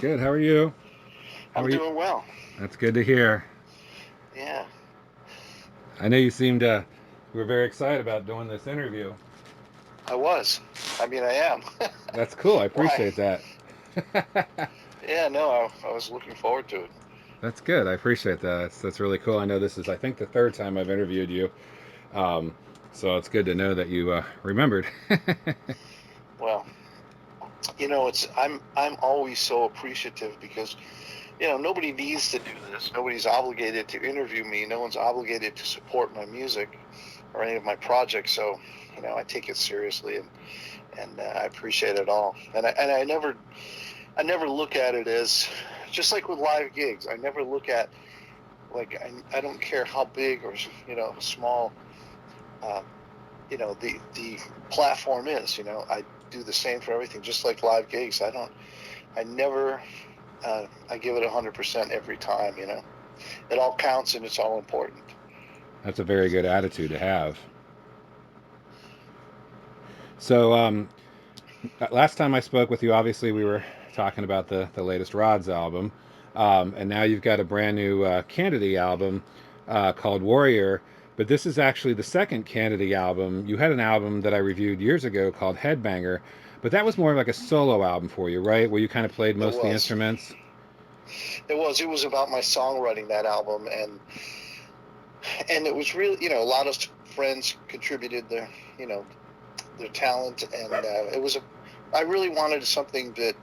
Good. How are you? How I'm are you? doing well. That's good to hear. Yeah, I know you seemed you were very excited about doing this interview. I was. I mean, I am. That's cool. I Why? appreciate that. Yeah, no, I was looking forward to it. That's good. I appreciate that. That's really cool. I know this is, I think, the third time I've interviewed you, um, so it's good to know that you remembered. Well, I'm always so appreciative because nobody needs to do this. Nobody's obligated to interview me. No one's obligated to support my music or any of my projects. So I take it seriously and I appreciate it all. And I never look at it as just like with live gigs. I never look at like I don't care how big or small uh, the platform is. I do the same for everything, just like live gigs. I never I give it 100% every time. It all counts and it's all important. That's a very good attitude to have. So, last time I spoke with you, obviously we were talking about the latest Rod's album, and now you've got a brand new Canedy album called Warrior. But this is actually the second Canedy album. You had an album that I reviewed years ago called Headbanger, but that was more like a solo album for you, right? Where you kind of played It most of the was. instruments. It was about my songwriting, that album, and it was really, a lot of friends contributed you know their talent, and I really wanted something that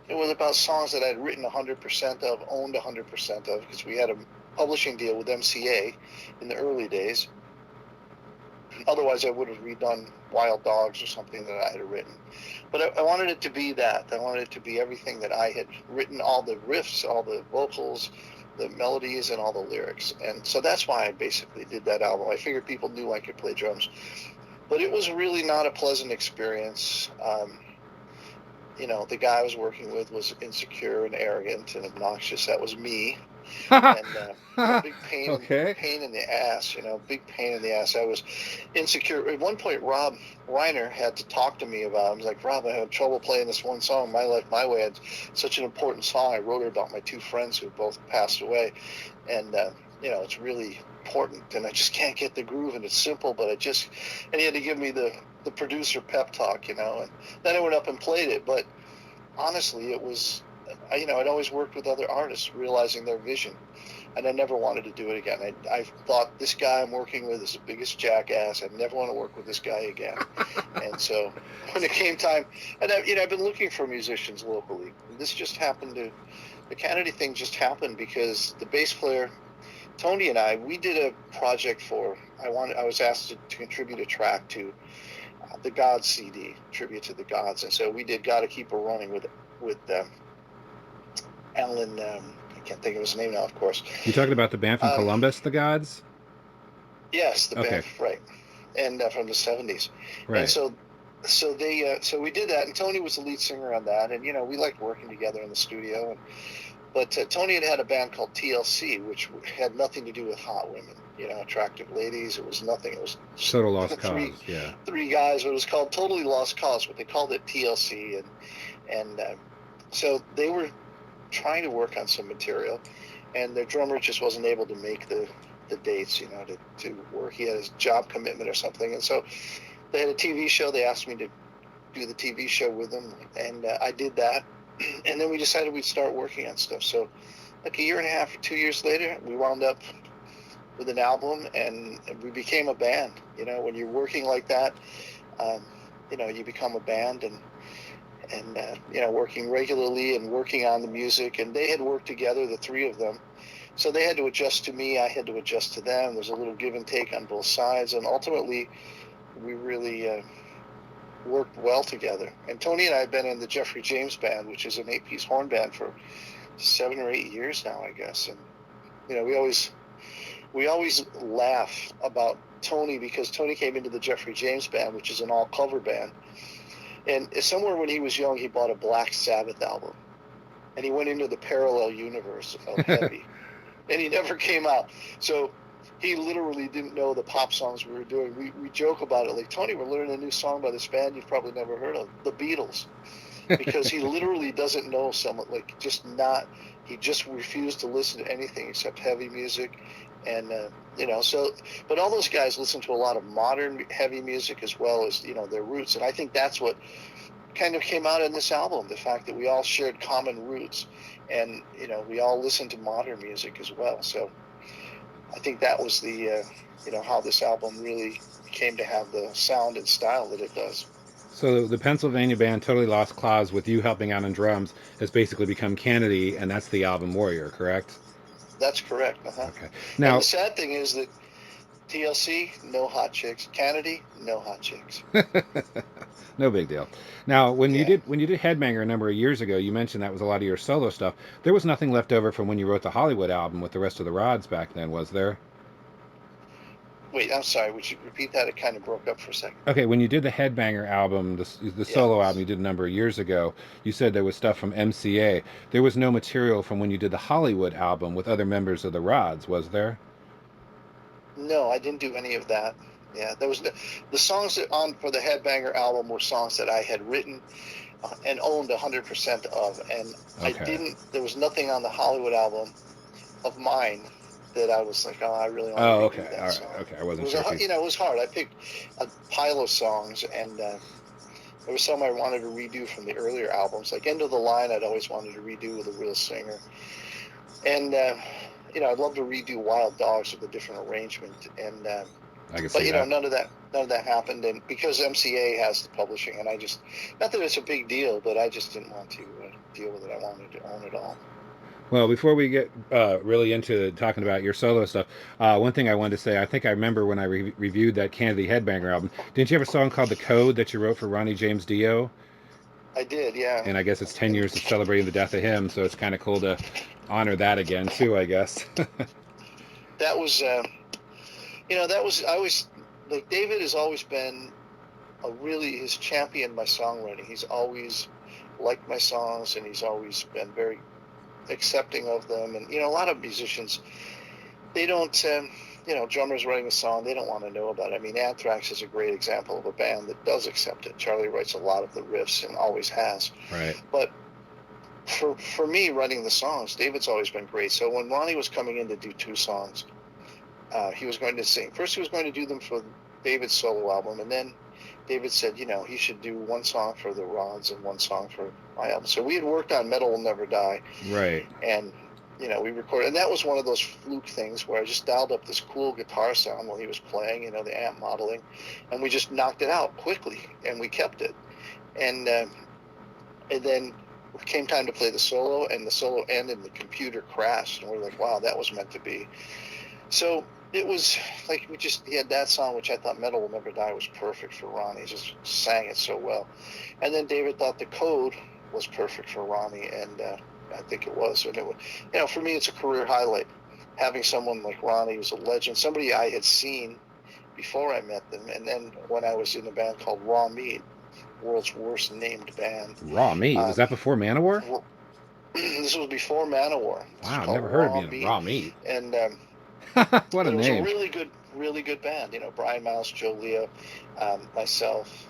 it was about songs that I'd written 100% of, owned 100% of, because we had a publishing deal with MCA in the early days. Otherwise, I would have redone Wild Dogs or something that I had written. But I wanted it to be that. I wanted it to be everything that I had written, all the riffs, all the vocals, the melodies, and all the lyrics. And so that's why I basically did that album. I figured people knew I could play drums. But it was really not a pleasant experience. The guy I was working with was insecure and arrogant and obnoxious. That was me, and big Okay. pain in the ass. Big pain in the ass. I was insecure. At one point, Rob Reiner had to talk to me about it. I was like, Rob, I had trouble playing this one song, My Life, My Way. It's such an important song. I wrote it about my two friends who both passed away, and it's really important, and I just can't get the groove, and it's simple, but and he had to give me the producer pep talk, and then I went up and played it. But honestly, it was, I'd always worked with other artists, realizing their vision, and I never wanted to do it again. I thought, this guy I'm working with is the biggest jackass. I never want to work with this guy again. And so when it came time, and I've been looking for musicians locally. This just happened to the Canedy thing just happened because the bass player Tony and we did a project for. I was asked to contribute a track to the Gods CD, tribute to the Gods, and so we did "Gotta Keep Her Running" with Alan. I can't think of his name now, of course. You talking about the band from Um, Columbus, the Gods? yes, the band, Okay. right, and from the '70s, and Right. so we did that, and Tony was the lead singer on that, and we liked working together in the studio, but Tony had a band called TLC, which had nothing to do with hot women, attractive ladies. It was nothing. It was just Total Lost three Cause. Yeah. three guys. It was called Totally Lost Cause, but they called it TLC, and so they were trying to work on some material, and their drummer just wasn't able to make the dates, to work. He had his job commitment or something, and so they had a TV show. They asked me to do the TV show with them, and I did that. And then we decided we'd start working on stuff. So, like a year and a half or 2 years later, we wound up with an album, and we became a band. When you're working like that, um, you become a band, and working regularly and working on the music. And they had worked together, the three of them. So they had to adjust to me. I had to adjust to them. There's a little give and take on both sides, and ultimately, we really worked well together. And Tony and I have been in the Jeffrey James Band, which is an 8-piece horn band, for 7 or 8 years now, I guess. And we always laugh about Tony, because Tony came into the Jeffrey James Band, which is an all cover band. And somewhere when he was young, he bought a Black Sabbath album, and he went into the parallel universe of heavy, and he never came out. So he literally didn't know the pop songs we were doing. We joke about it, like, Tony, we're learning a new song by this band you've probably never heard of, the Beatles. because he literally doesn't know someone, like, just not, he just refused to listen to anything except heavy music. And so, but all those guys listen to a lot of modern heavy music as well as, their roots. And I think that's what kind of came out in this album, the fact that we all shared common roots, and we all listened to modern music as well. So I think that was the how this album really came to have the sound and style that it does. So the Pennsylvania band Totally Lost Claws, with you helping out on drums, has basically become Canedy, and that's the album Warrior, correct? That's correct. Uh-huh. Okay. And the Now, sad thing is that TLC, no hot chicks. Canedy, no hot chicks. no big deal. Now, Yeah. when you did Headbanger a number of years ago, you mentioned that was a lot of your solo stuff. There was nothing left over from when you wrote the Hollywood album with the rest of the Rods back then, was there? Wait, I'm sorry. Would you repeat that? It kind of broke up for a second. Okay, when you did the Headbanger album, the Yeah. solo album you did a number of years ago, you said there was stuff from MCA. There was no material from when you did the Hollywood album with other members of the Rods, was there? No, I didn't do any of that. Yeah, there was the songs that on for the Headbanger album were songs that I had written and owned 100% of, and I Okay. didn't. There was nothing on the Hollywood album of mine that I was like, oh, I really want to Oh, redo okay. All that right. song. Okay, I It wasn't was sure if you. it was hard. I picked a pile of songs, and there was some I wanted to redo from the earlier albums, like End of the Line. I'd always wanted to redo with a real singer, and I'd love to redo Wild Dogs with a different arrangement, and I can but see that. none of that happened, and because MCA has the publishing, and I just, not that it's a big deal, but I just didn't want to deal with it. I wanted to own it all. Well, before we get really into talking about your solo stuff, one thing I wanted to say, I think I remember when I reviewed that Canedy Headbanger album. Didn't you have a song called "The Code" that you wrote for Ronnie James Dio? I did, yeah. And I guess it's 10 And years of celebrating the death of him, so it's kind of cool to honor that again too, I guess. that was that was, I always, like, David has always been he's championed my songwriting. He's always liked my songs, and he's always been very accepting of them. And a lot of musicians, they don't drummers writing a song, they don't want to know about it. I mean, Anthrax is a great example of a band that does accept it. Charlie writes a lot of the riffs and always has. Right. But for me, writing the songs, David's always been great. So when Ronnie was coming in to do two songs, he was going to sing. First, he was going to do them for David's solo album, and then David said, he should do one song for the Rods and one song for my album. So we had worked on Metal Will Never Die, Right. and we recorded, and that was one of those fluke things where I just dialed up this cool guitar sound while he was playing, the amp modeling, and we just knocked it out quickly, and we kept it, and then it came time to play the solo, and the solo ended, and the computer crashed, and we're like, wow, that was meant to be. So it was like he had that song, which I thought Metal Will Never Die was perfect for Ronnie. He just sang it so well. And then David thought The Code was perfect for Ronnie, and I think it was. And it was, for me, it's a career highlight. Having someone like Ronnie, who's a legend, somebody I had seen before I met them, and then when I was in a band called Raw Meat, world's worst named band. Raw Meat. Was that before Manowar? This was before Manowar. It's Wow, I've called never heard Raw of Meat. Raw Meat. And what a but it was a name. really good band. Brian Miles, Joe Leo, myself,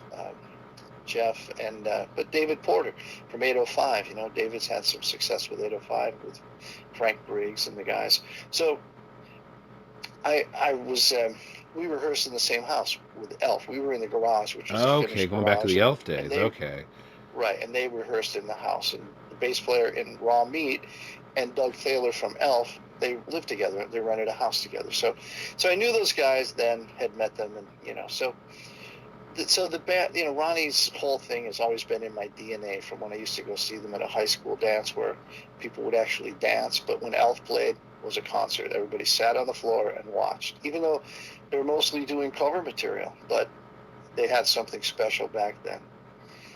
Jeff, and but David Porter from 805. David's had some success with 805 with Frank Briggs and the guys. So I was we rehearsed in the same house with Elf. We were in the garage, which was a Okay, finished going back to garage, the Elf and days. they Okay. right, and they rehearsed in the house. And the bass player in Raw Meat and Doug Thaler from Elf, they lived together. They rented a house together. So I knew those guys then, had met them, and so the band, Ronnie's whole thing has always been in my DNA from when I used to go see them at a high school dance where people would actually dance. But when Elf played, it was a concert. Everybody sat on the floor and watched, even though they were mostly doing cover material, but they had something special back then.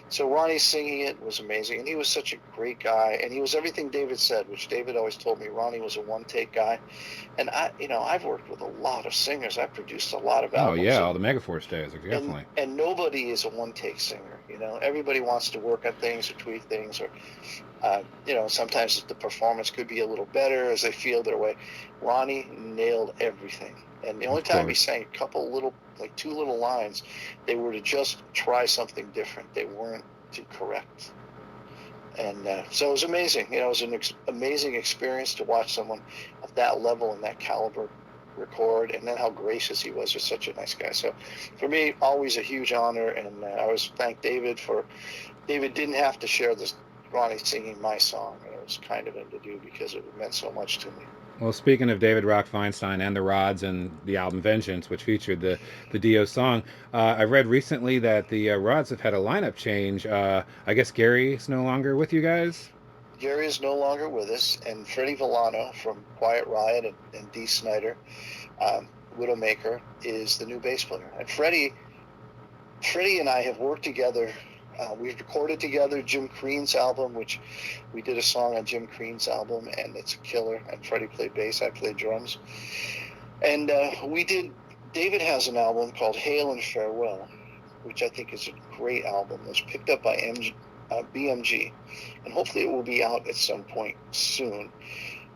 So Ronnie singing it was amazing, and he was such a great guy, and he was everything David said, which David always told me. Ronnie was a one-take guy, and I've worked with a lot of singers. I've produced a lot of Oh albums, yeah, all the Megaforce days, definitely. and nobody is a one-take singer. Everybody wants to work on things or tweak things, or sometimes the performance could be a little better as they feel their way. Ronnie nailed everything, and the only Of time he course. sang a couple little, like two little lines, they were to just try something different. They weren't to correct. And so it was amazing. You know, it was an amazing experience to watch someone of that level and that caliber record, and then how gracious he was. Just such a nice guy. So for me, always a huge honor, and I always thank David for. David didn't have to share this Ronnie singing my song, and it was kind of him to do because it meant so much to me. Well, speaking of David Rock Feinstein and the Rods and the album Vengeance, which featured the Dio song, I read recently that the Rods have had a lineup change. I guess Gary's no longer with you guys. Gary is no longer with us, and Freddie Villano from Quiet Riot and Dee Snider, Widowmaker, is the new bass player. And Freddie and I have worked together. We've recorded together Jim Crean's album, which we did a song on Jim Crean's album, and it's a killer. And Freddie played bass, I played drums. And David has an album called Hail and Farewell, which I think is a great album. It was picked up by BMG, and hopefully it will be out at some point soon.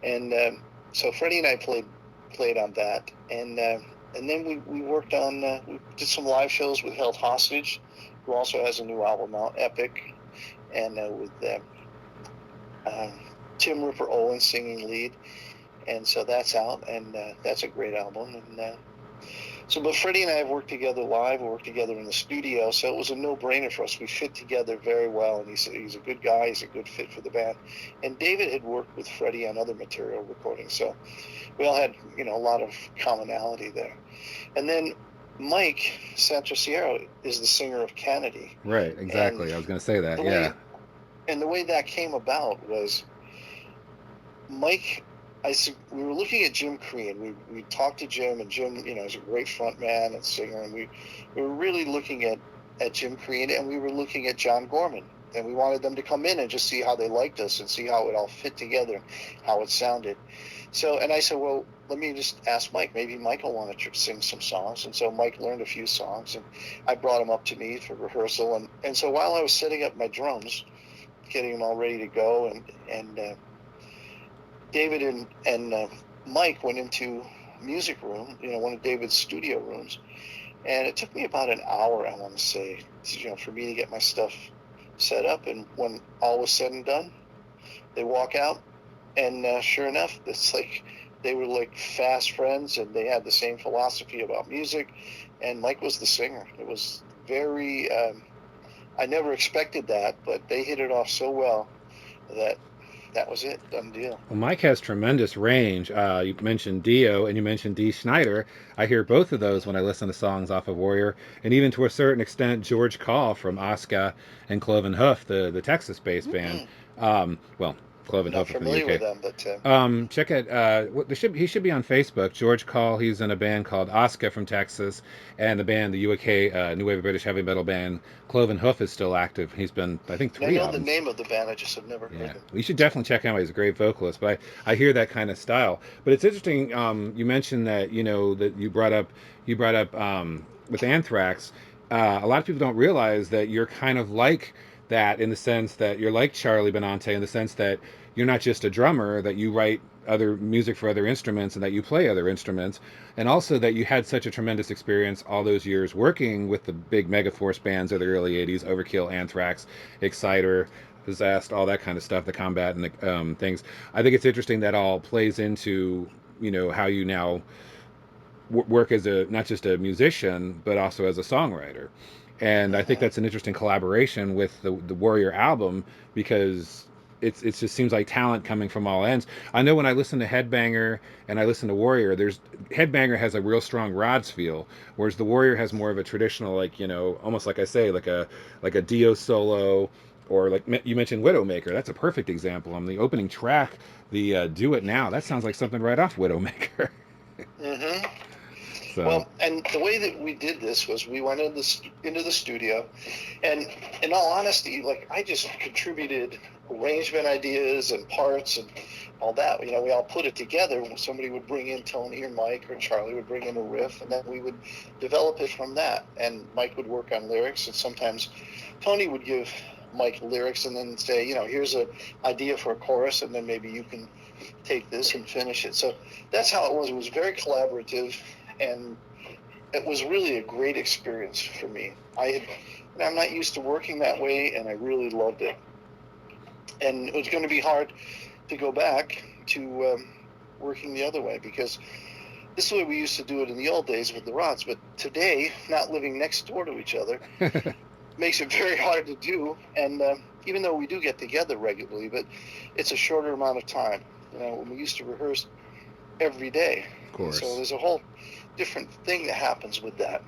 And so Freddie and I played on that, and then we worked on we did some live shows with Held Hostage, who also has a new album out, Epic, and with Tim Ripper Owens singing lead, and so that's out, and that's a great album. And but Freddie and I have worked together live, worked together in the studio, so it was a no-brainer for us. We fit together very well, and he's a good guy, he's a good fit for the band. And David had worked with Freddie on other material recordings, so we all had, you know, a lot of commonality there. And then Mike Santrosiero is the singer of Canedy. Right, exactly. And I was going to say that, yeah. And the way that came about was Mike... we were looking at Jim Crean. We talked to Jim, and Jim, you know, is a great front man and singer, and we were really looking at Jim Crean, and we were looking at John Gorman, and we wanted them to come in and just see how they liked us and see how it all fit together, how it sounded. So, and I said, well, let me just ask Mike. Maybe Mike will want to sing some songs. And so Mike learned a few songs, and I brought him up to me for rehearsal. And so while I was setting up my drums, getting them all ready to go, and David and Mike went into music room, you know, one of David's studio rooms, and it took me about an hour, I want to say, you know, for me to get my stuff set up. And when all was said and done, they walk out, and sure enough, it's like they were like fast friends, and they had the same philosophy about music. And Mike was the singer. It was very, I never expected that, but they hit it off so well that was it, done deal. Well, Mike has tremendous range. You mentioned Dio and you mentioned Dee Snider. I hear both of those when I listen to songs off of Warrior, and even to a certain extent, George Call from Asuka and Cloven Hoof, the Texas-based band. Well, Cloven Hoof from the UK. With them, but check out. He should be on Facebook. George Call. He's in a band called Asuka from Texas, and the band, the UK New Wave British heavy metal band Cloven Hoof, is still active. He's been, I think, 3 albums. I know the name of the band. I just have never heard them. You should definitely check him out. He's a great vocalist. But I hear that kind of style. But it's interesting. You mentioned that that you brought up with Anthrax. A lot of people don't realize that you're kind of like that, in the sense that you're like Charlie Benante, in the sense that you're not just a drummer, that you write other music for other instruments and that you play other instruments, and also that you had such a tremendous experience all those years working with the big Megaforce bands of the early 80s, Overkill, Anthrax, Exciter, Possessed, all that kind of stuff, the Combat and the things. I think it's interesting that all plays into how you now work as not just a musician but also as a songwriter. And I think that's an interesting collaboration with the Warrior album, because it just seems like talent coming from all ends. I know when I listen to Headbanger and I listen to Warrior, Headbanger has a real strong Rods feel, whereas the Warrior has more of a traditional, almost like I say, like a Dio solo, or like you mentioned Widowmaker. That's a perfect example. On the opening track, the Do It Now, that sounds like something right off Widowmaker. Mm-hmm. So. Well, and the way that we did this was we went into the studio, and in all honesty, I just contributed arrangement ideas and parts and all that. We all put it together. Somebody would bring in Tony or Mike, or Charlie would bring in a riff, and then we would develop it from that. And Mike would work on lyrics, and sometimes Tony would give Mike lyrics and then say, here's an idea for a chorus, and then maybe you can take this and finish it. So that's how it was. It was very collaborative. And it was really a great experience for me. I'm not used to working that way, and I really loved it. And it was going to be hard to go back to working the other way, because this is the way we used to do it in the old days with the Rods. But today, not living next door to each other makes it very hard to do. And even though we do get together regularly, but it's a shorter amount of time. When we used to rehearse every day. Of course. So there's a whole different thing that happens with that.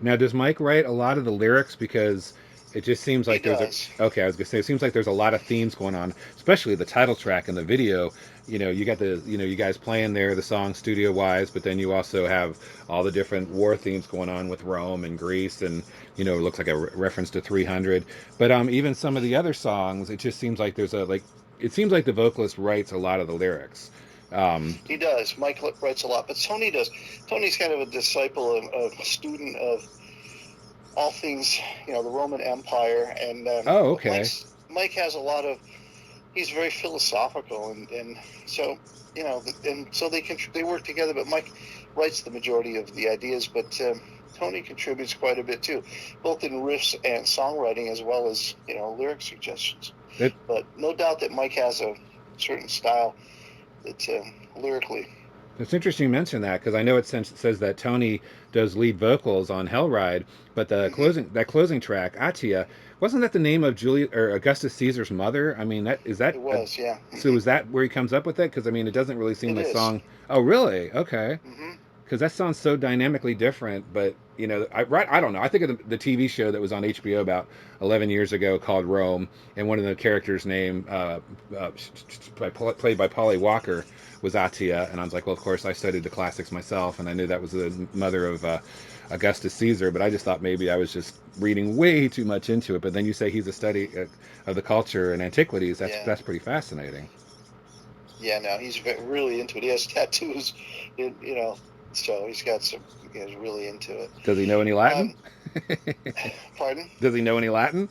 Now, does Mike write a lot of the lyrics? Because it just seems like okay, I was gonna say, it seems like there's a lot of themes going on, especially the title track and the video. You got you guys playing there, the song studio wise, but then you also have all the different war themes going on with Rome and Greece, and it looks like a reference to 300. But even some of the other songs, it just seems like it seems like the vocalist writes a lot of the lyrics. He does. Mike writes a lot, but Tony does. Tony's kind of a disciple, a student of all things, the Roman Empire, and oh, okay. Mike has a lot of. He's very philosophical, and so and so they work together. But Mike writes the majority of the ideas, but Tony contributes quite a bit too, both in riffs and songwriting, as well as lyric suggestions. But no doubt that Mike has a certain style that lyrically. It's interesting you mention that, because I know it says that Tony does lead vocals on Hellride, but the closing track, Atia, wasn't that the name of Julius or Augustus Caesar's mother? I mean, it was, yeah. So is that where he comes up with it? Because I mean, it doesn't really seem like song. Oh, really? Okay. Because that sounds so dynamically different, but I don't know. I think of the TV show that was on HBO about 11 years ago called Rome, and one of the characters' name, played by Polly Walker, was Atia, and I was like, well, of course, I studied the classics myself, and I knew that was the mother of Augustus Caesar, but I just thought maybe I was just reading way too much into it. But then you say he's a study of the culture and antiquities. That's pretty fascinating. Yeah, no, he's really into it. He has tattoos, so he's really into it. Does he know any Latin? Pardon? Does he know any Latin?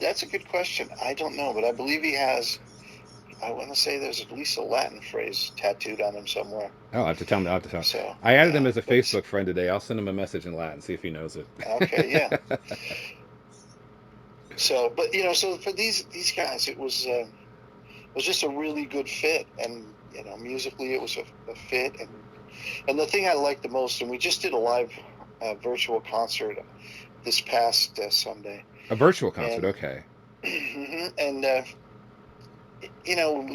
That's a good question. I don't know, but I believe he has. I want to say there's at least a Latin phrase tattooed on him somewhere. Oh, I'll have to tell him. So, I added him as a Facebook friend today. I'll send him a message in Latin, see if he knows it. Okay, yeah. So, but so for these guys, it was just a really good fit, and musically it was a fit, and the thing I liked the most, and we just did a live virtual concert this past Sunday. A virtual concert, okay. And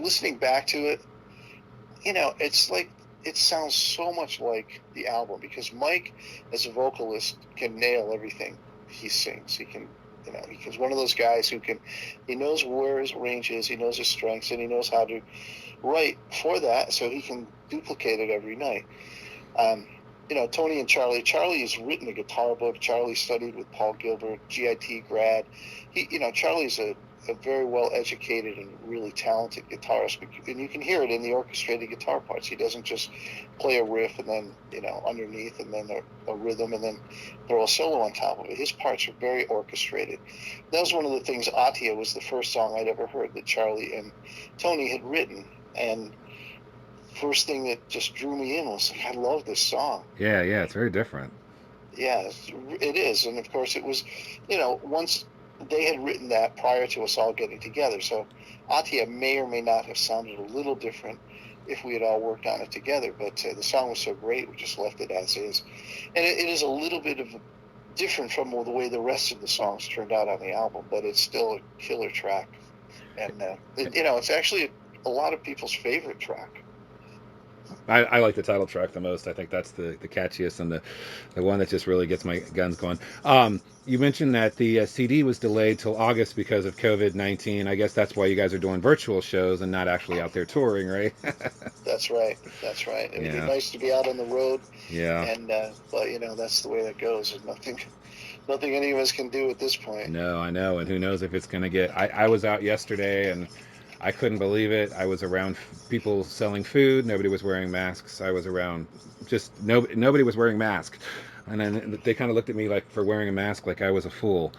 listening back to it, it's like it sounds so much like the album, because Mike, as a vocalist, can nail everything he sings. He can. He's one of those guys he knows where his range is, he knows his strengths, and he knows how to write for that, so he can duplicate it every night. Tony and Charlie has written a guitar book. Charlie studied with Paul Gilbert, GIT grad. Charlie's a very well-educated and really talented guitarist, and you can hear it in the orchestrated guitar parts. He doesn't just play a riff and then, underneath, and then a rhythm, and then throw a solo on top of it. His parts are very orchestrated. That was one of the things. Atia was the first song I'd ever heard that Charlie and Tony had written, and first thing that just drew me in was, I love this song. Yeah, it's very different. Yeah, it is, and of course it was, once they had written that prior to us all getting together. So Atia may or may not have sounded a little different if we had all worked on it together. But the song was so great, we just left it as is. And it is a little bit of different from the way the rest of the songs turned out on the album, but it's still a killer track. And, it's actually a lot of people's favorite track. I like the title track the most. I think that's the catchiest and the one that just really gets my guns going. You mentioned that the CD was delayed till August because of COVID-19. I guess that's why you guys are doing virtual shows and not actually out there touring, right? That's right. It'd be nice to be out on the road. Yeah. And but that's the way that goes. There's nothing any of us can do at this point. No, I know, and who knows if it's going to get. I was out yesterday and I couldn't believe it. I was around people selling food. Nobody was wearing masks. I was around nobody was wearing masks. And then they kind of looked at me like for wearing a mask like I was a fool.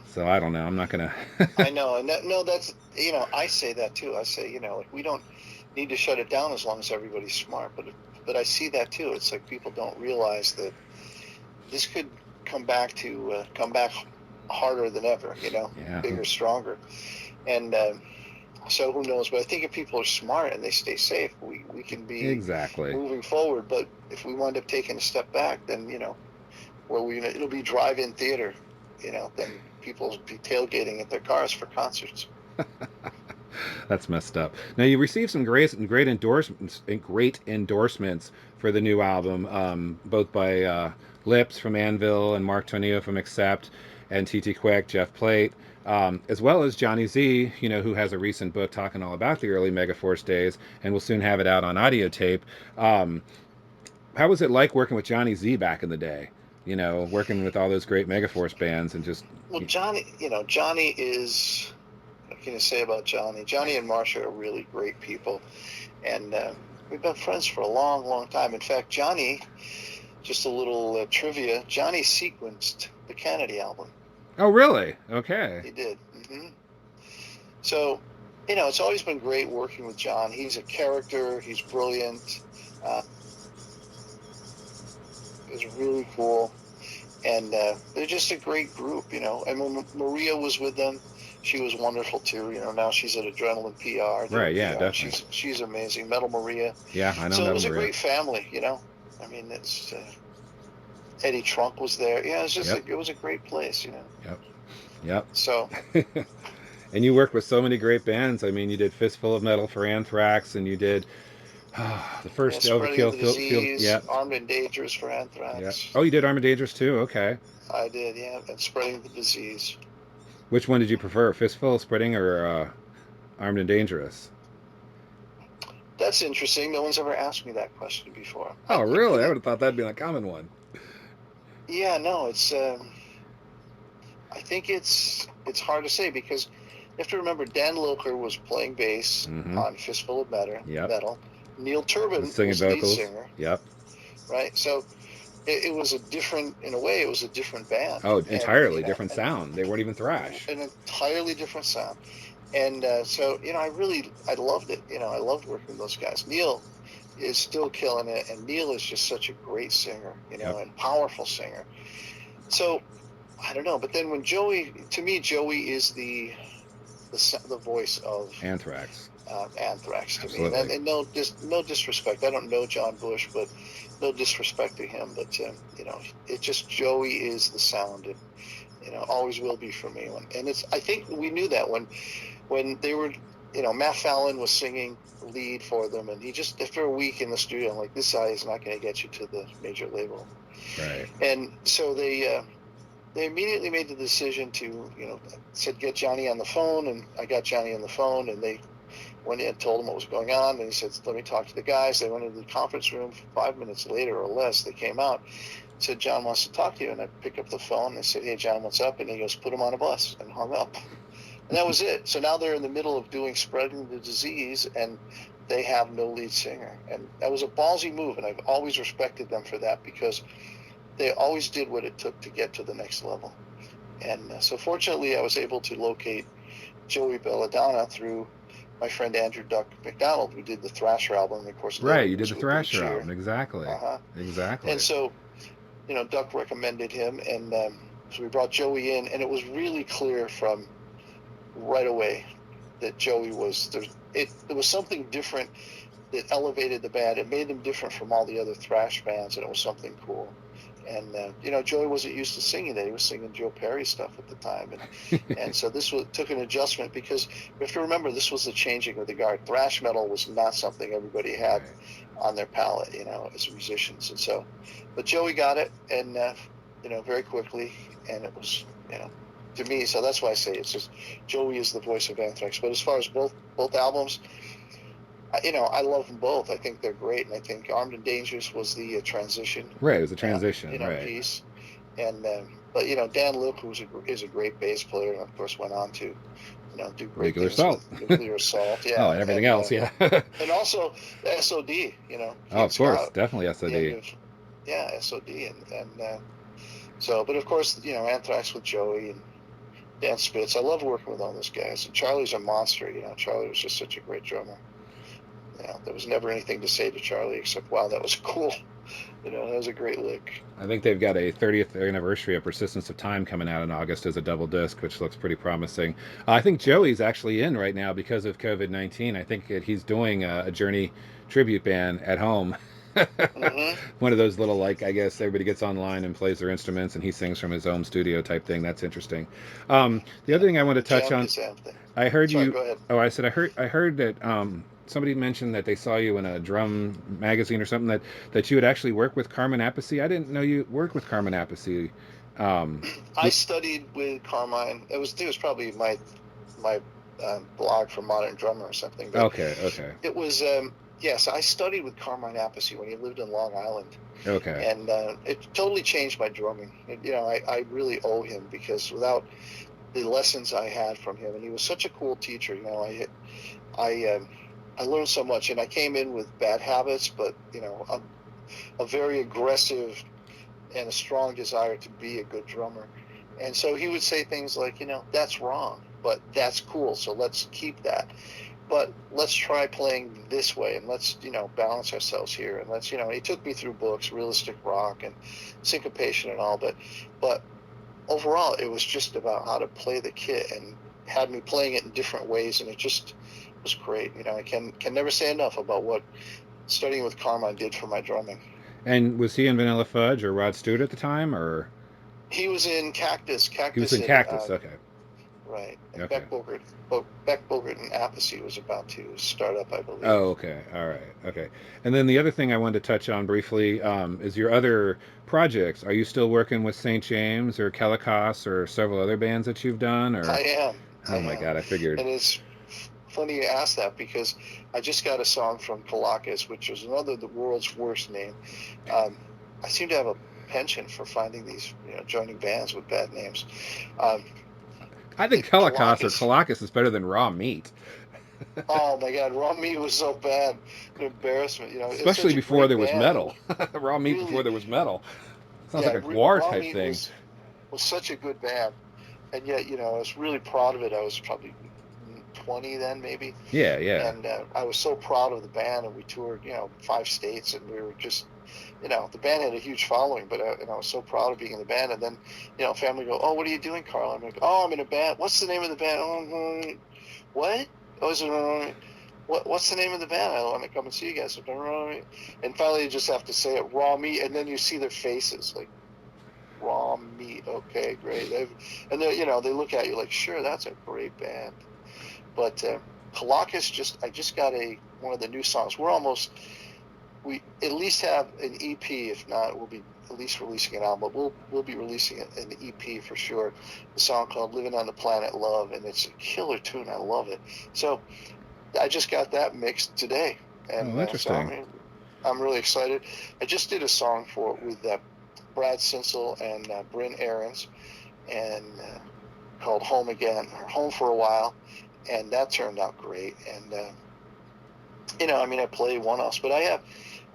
So I don't know. I'm not going to. I know. And that's, I say that too. I say, we don't need to shut it down as long as everybody's smart. But I see that too. It's like people don't realize that this could come back harder than ever, Yeah. Bigger, stronger. And so who knows? But I think if people are smart and they stay safe, we can be Exactly. moving forward. But if we wind up taking a step back, then it'll be drive-in theater. Then people will be tailgating at their cars for concerts. That's messed up. Now you received some great endorsements for the new album, both by Lips from Anvil and Mark Tonio from Accept, and TT Quick, Jeff Plate, as well as Johnny Z, who has a recent book talking all about the early Megaforce days, and will soon have it out on audio tape. Um, how was it like working with Johnny Z back in the day? Working with all those great Megaforce bands and just. Well, Johnny is. What can you say about Johnny? Johnny and Marsha are really great people, and we've been friends for a long, long time. In fact, Johnny, just a little trivia, Johnny sequenced the Canedy album. Oh, really? Okay. He did. So, it's always been great working with John. He's a character. He's brilliant. He's really cool. And they're just a great group, And when Maria was with them, she was wonderful too. Now she's at Adrenaline PR. Right, yeah, PR. definitely. She's amazing. Metal Maria. Yeah, I know So it Metal was a Maria. great family, I mean, it's Eddie Trunk was there. Yeah, it was a great place, Yep. Yep. So. And you worked with so many great bands. I mean, you did Fistful of Metal for Anthrax, and you did the first Spreading Overkill the Field. Disease, Yep. Armed and Dangerous for Yep. Anthrax. Oh, you did Armored Dangerous too. Okay. I did, yeah, and Spreading the Disease. Which one did you prefer, Fistful, Spreading, or Armed and Dangerous? That's interesting. No one's ever asked me that question before. Oh, really? I would have thought that'd be a common one. Yeah, no, it's. I think it's hard to say because you have to remember Dan Lilker was playing bass on Fistful of Metal. Neil Turbin was singing vocals. lead singer. Yep. Right, so it was a different band. Oh, entirely different sound. They weren't even thrash. An entirely different sound. And so, I loved it. I loved working with those guys. Neil is still killing it, and Neil is just such a great singer, and powerful singer. So, I don't know. But then when Joey is the voice of Anthrax. Anthrax to Absolutely. me. And no disrespect. I don't know John Bush, but no disrespect to him. But, it just Joey is the sound, and, always will be for me. And I think we knew that when they were, Matt Fallon was singing lead for them, and he just, after a week in the studio, I'm like, this guy is not going to get you to the major label. Right. And so they immediately made the decision to, said, get Johnny on the phone, and I got Johnny on the phone, and they went in and told him what was going on, and he said, let me talk to the guys. They went into the conference room. 5 minutes later or less, they came out, said, John wants to talk to you. And I picked up the phone, and I said, hey, John, what's up? And he goes, put him on a bus, and hung up. And that was it. So now they're in the middle of doing Spreading the Disease, and they have no lead singer. And that was a ballsy move, and I've always respected them for that because they always did what it took to get to the next level. And so fortunately, I was able to locate Joey Belladonna through my friend Andrew Duck McDonald, who did the Thrasher album. And of course, right, you did the Thrasher album. Exactly. Exactly. And so, Duck recommended him, and so we brought Joey in, and it was really clear from right away that Joey was there was something different that elevated the band. It made them different from all the other thrash bands, and it was something cool. And Joey wasn't used to singing that. He was singing Joe Perry stuff at the time, and so this took an adjustment because we have to remember this was the changing of the guard. Thrash metal was not something everybody had on their palette, as musicians. And so, but Joey got it, and very quickly, and it was to me. So that's why I say it's just Joey is the voice of Anthrax. But as far as both albums, I love them both. I think they're great, and I think Armed and Dangerous was the transition. Right, it was a transition, right? Piece. And but Dan Lilker is a great bass player, and of course went on to do great Nuclear things Assault. with Nuclear Assault, yeah. Oh, and everything else, yeah. And also SOD, Oh, of course, Scott, definitely SOD. Yeah, SOD, and so, but of course, Anthrax with Joey and Dan Spitz. I love working with all those guys. And Charlie's a monster. Charlie was just such a great drummer. There was never anything to say to Charlie except, wow, that was cool. That was a great lick. I think they've got a 30th anniversary of Persistence of Time coming out in August as a double disc, which looks pretty promising. I think Joey's actually in right now because of COVID-19. I think that he's doing a Journey tribute band at home. Hmm. One of those little, like, I guess everybody gets online and plays their instruments and he sings from his home studio type thing. That's interesting. The Yeah, other thing I want to the touch Jam on, Kazam thing. I heard Sorry, you. go ahead. Oh, I heard that somebody mentioned that they saw you in a drum magazine or something that you had actually worked with Carmen Appice. I didn't know you worked with Carmen Appice. Um, I studied with Carmine. It was probably my blog for Modern Drummer or something, but okay, okay, it was yes, I studied with Carmine Appice when he lived in Long Island, okay. and it totally changed my drumming. I really owe him, because without the lessons I had from him, and he was such a cool teacher. I I learned so much, and I came in with bad habits, but a very aggressive and a strong desire to be a good drummer. And so he would say things like, that's wrong, but that's cool. So let's keep that. But let's try playing this way, and let's, balance ourselves here. And he took me through books, realistic rock and syncopation and all, but overall it was just about how to play the kit, and had me playing it in different ways. And it just was great. I can never say enough about what studying with Carmine did for my drumming. And was he in Vanilla Fudge or Rod Stewart at the time, or He was in Cactus. he was Cactus in had Cactus? Okay, right, and okay. Beck Bogert and Appice was about to start up, I believe. Oh, okay. All right. Okay. And then the other thing I wanted to touch on briefly is your other projects. Are you still working with St. James or Kellicos or several other bands that you've done? I Or am, I oh my am, God, I figured. and it's funny you ask that, because I just got a song from Colacas, which is another the world's worst name. Um, I seem to have a penchant for finding these, joining bands with bad names. Um, I think Kellicos or Colacas. Colacas is better than Raw Meat, Oh my God, Raw Meat was so bad, an embarrassment. It's especially such a before great there was band. metal. Raw Meat before Really, there was metal. Sounds like yeah, a Guar Raw type Meat thing. was such a good band, and yet I was really proud of it. I was probably 20 then, maybe, Yeah, yeah. and I was so proud of the band. And we toured 5 states, and we were just the band had a huge following, but and I was so proud of being in the band. And then family go, oh, what are you doing, Carl? I'm like, oh, I'm in a band. What's the name of the band? Oh, what? Oh, is it, what's the name of the band? I want to come and see you guys. And finally you just have to say it, Raw Meat, and then you see their faces like, Raw Meat. Okay, great. And they look at you like, sure, that's a great band. But Colacas, I just got one of the new songs. We at least have an EP. If not, we'll be at least releasing an album. But we'll be releasing an EP for sure. A song called "Living on the Planet Love," and it's a killer tune. I love it. So I just got that mixed today, Oh, and so interesting. I'm really excited. I just did a song with Brad Sinsel and Bryn Ahrens, and called "Home Again" or "Home for a While," and that turned out great. And I play one-offs, but I have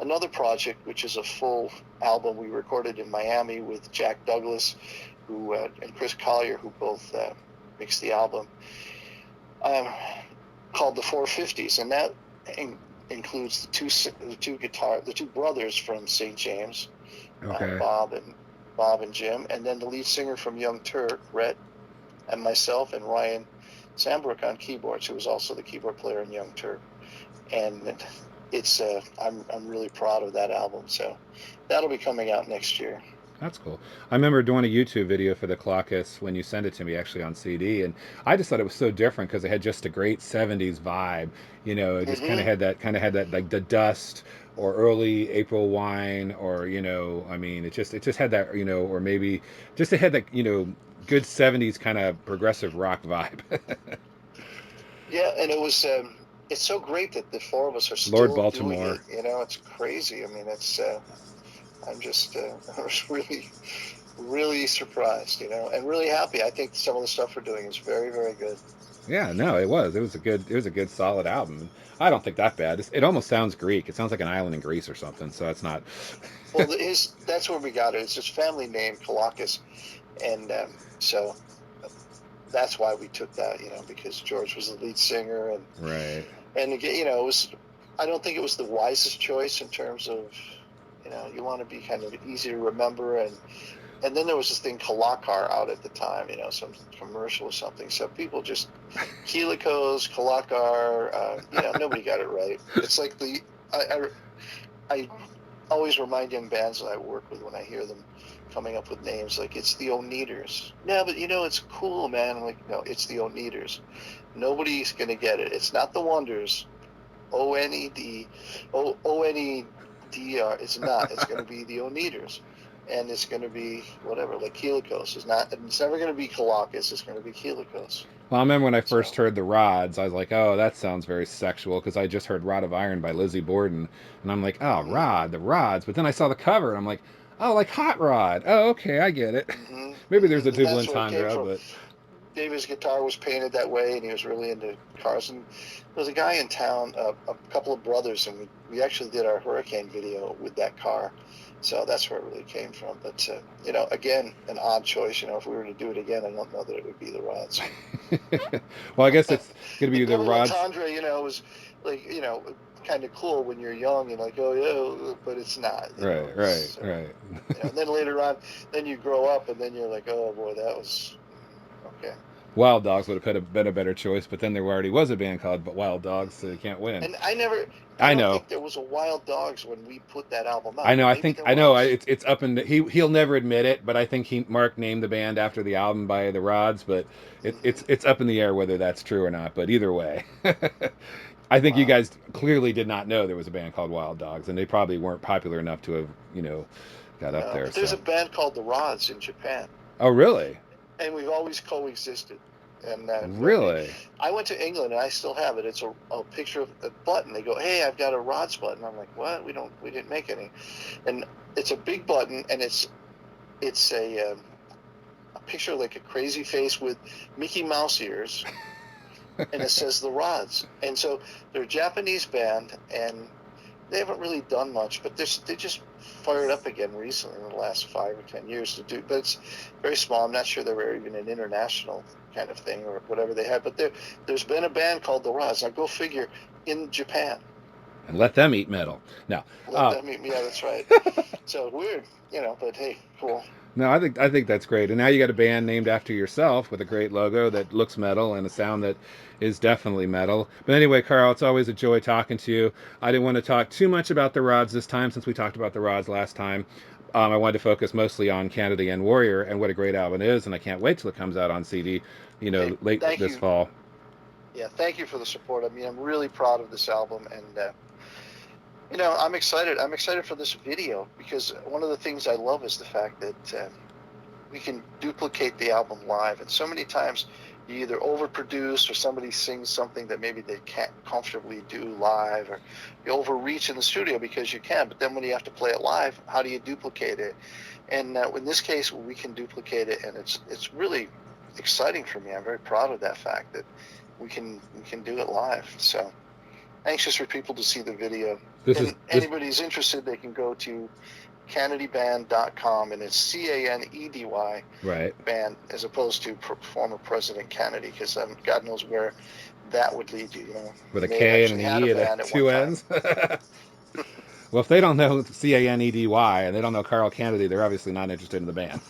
another project which is a full album we recorded in Miami with Jack Douglas, who and Chris Collier, who both mixed the album, um, called the 450s, and that includes the two brothers from St. James, Okay. Bob and Jim, and then the lead singer from Young Turk, Rhett, and myself and Ryan Sambrook on keyboards, who was also the keyboard player in Young Turk. And it's I'm really proud of that album. So that'll be coming out next year. That's cool. I remember doing a YouTube video for the Clockus when you sent it to me, actually on CD, and I just thought it was so different because it had just a great '70s vibe. It just Mm-hmm. kind of had that like the Dust or early April Wine, or I mean, it just had that, or maybe just it had that good '70s kind of progressive rock vibe. Yeah, and it was. It's so great that the four of us are Lord still doing it. Baltimore. It's crazy. I mean, it's. I'm just I was really, really surprised. And really happy. I think some of the stuff we're doing is very, very good. Yeah, no, it was a good solid album. I don't think that bad. It almost sounds Greek. It sounds like an island in Greece or something. So it's not. Well, that's where we got it. It's his family name, Kalakis, and so that's why we took that. Because George was the lead singer, Right. and again, it was. I don't think it was the wisest choice in terms of You know, you want to be kind of easy to remember, and then there was this thing Kalakar out at the time, you know, some commercial or something. So people just Helicos, Kalakar, you know, nobody got it right. It's like I always remind young bands that I work with when I hear them coming up with names, like it's the Oneaters. Yeah, but you know, it's cool, man. I'm like, no, it's the Oneaters. Nobody's gonna get it. It's not the Wonders. ONED, ONEDR. It's not. It's going to be the Oneaters, and it's going to be whatever. Like Helicos is not. It's never going to be Colossus. It's going to be Helicos. Well, I remember when I first So heard the Rods, I was like, oh, that sounds very sexual because I just heard Rod of Iron by Lizzie Borden. And I'm like, oh, mm-hmm, Rod, the Rods. But then I saw the cover and I'm like, oh, like Hot Rod. Oh, okay, I get it. mm-hmm, Maybe there's a and double that's where it came entendre, from. but David's guitar was painted that way, and he was really into cars. And there was a guy in town, a couple of brothers, and we actually did our Hurricane video with that car. So that's where it really came from. But, you know, again, an odd choice. You know, if we were to do it again, I don't know that it would be the Rods. well, I guess it's going to The be the double Rods. entendre, you know, was like, you know, kind of cool when you're young and like, oh, yeah, but it's not. You know, Right, right, it's, right. you know, and then later on, then you grow up, and then you're like, oh, boy, that was okay. Wild Dogs would have been a better choice, but then there already was a band called Wild Dogs, so you can't win. And I I don't know. think there was a Wild Dogs when we put that album I out. know. I Maybe think there I know. was. It's up in he'll never admit it, but I think Mark named the band after the album by the Rods. But Mm-hmm. it's up in the air whether that's true or not. But either way, I think you Wow. guys clearly did not know there was a band called Wild Dogs, and they probably weren't popular enough to have got up No, there. but there's So a band called the Rods in Japan, oh really, and we've always coexisted. And really, I went to England, and I still have it. It's a picture of a button. They go, "Hey, I've got a Rods button." I'm like, "What? We didn't make any." And it's a big button, and it's a picture like a crazy face with Mickey Mouse ears, and it says the Rods. And so they're a Japanese band, and they haven't really done much, but they just fired up again recently in the last 5 or 10 years to do. But it's very small. I'm not sure they were even an international kind of thing or whatever they had. But there's been a band called the Rods. Now go figure, in Japan. and let them eat metal. No, Let them eat. Yeah, that's right. So weird, you know. But hey, cool. no, I think that's great. And now you got a band named after yourself with a great logo that looks metal and a sound that is definitely metal. But anyway, Carl, it's always a joy talking to you. I didn't want to talk too much about the Rods this time since we talked about the Rods last time. I wanted to focus mostly on Canedy and Warrior and what a great album it is, and I can't wait till it comes out on CD, Hey, late thank this you. fall. Yeah, thank you for the support. I mean, I'm really proud of this album, and you know, I'm excited. I'm excited for this video because one of the things I love is the fact that we can duplicate the album live. And so many times you either overproduce or somebody sings something that maybe they can't comfortably do live, or you overreach in the studio because you can. But then when you have to play it live, how do you duplicate it? And in this case, we can duplicate it, and it's really exciting for me. I'm very proud of that fact that we can do it live. So anxious for people to see the video. This is And this anybody's interested, they can go to CanedyBand.com, and it's Canedy right band as opposed to former President Kennedy, because God knows where that would lead you. You know, with he a may have K and an actually had a E and band at one two time. N's. Well, if they don't know Canedy and they don't know Carl Canedy, they're obviously not interested in the band.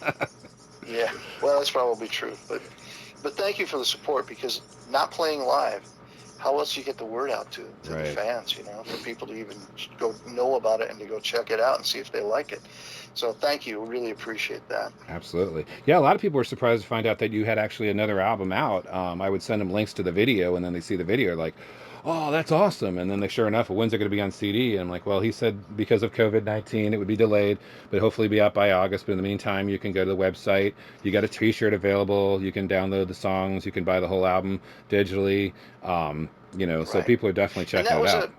Yeah, well, that's probably true. But thank you for the support, because not playing live, how else do you get the word out to the Right. fans? You know, for people to even go know about it and to go check it out and see if they like it. So thank you, really appreciate that. Absolutely. Yeah, a lot of people were surprised to find out that you had actually another album out. I would send them links to the video, and then they see the video like, oh, that's awesome. And then they, sure enough, when's it going to be on CD? And I'm like, well, he said because of COVID-19, it would be delayed, but hopefully be out by August. But in the meantime, you can go to the website. You got a T-shirt available. You can download the songs. You can buy the whole album digitally. So Right. people are definitely And checking it out.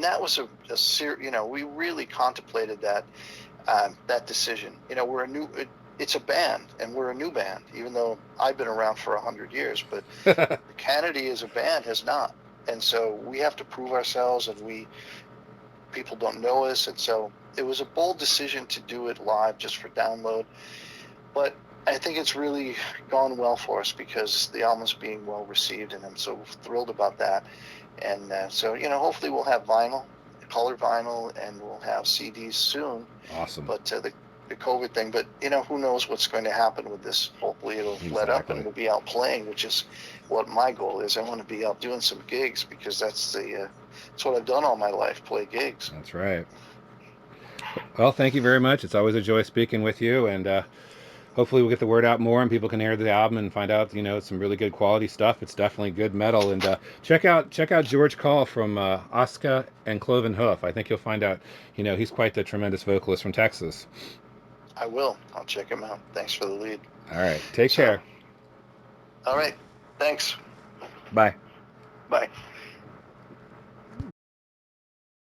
that was you know, we really contemplated that decision. You know, it's a band, and we're a new band, even though I've been around for 100 years, but Canedy as a band has not. And so we have to prove ourselves, and people don't know us. And so it was a bold decision to do it live just for download. But I think it's really gone well for us because the album's being well received, and I'm so thrilled about that. And so, you know, hopefully we'll have vinyl color vinyl, and we'll have CDs soon. Awesome. But the COVID thing, but who knows what's going to happen with this. Hopefully it'll let up and we'll be out playing, which is what my goal is. I want to be out doing some gigs, because that's what I've done all my life, play gigs. That's right. Well, thank you very much. It's always a joy speaking with you, and hopefully we'll get the word out more and people can hear the album and find out, some really good quality stuff. It's definitely good metal. And check out George Call from Oscar and Cloven Hoof. I think you'll find out, he's quite the tremendous vocalist from Texas. I will. I'll check him out. Thanks for the lead. All right. Take care. All right. Thanks. Bye. Bye.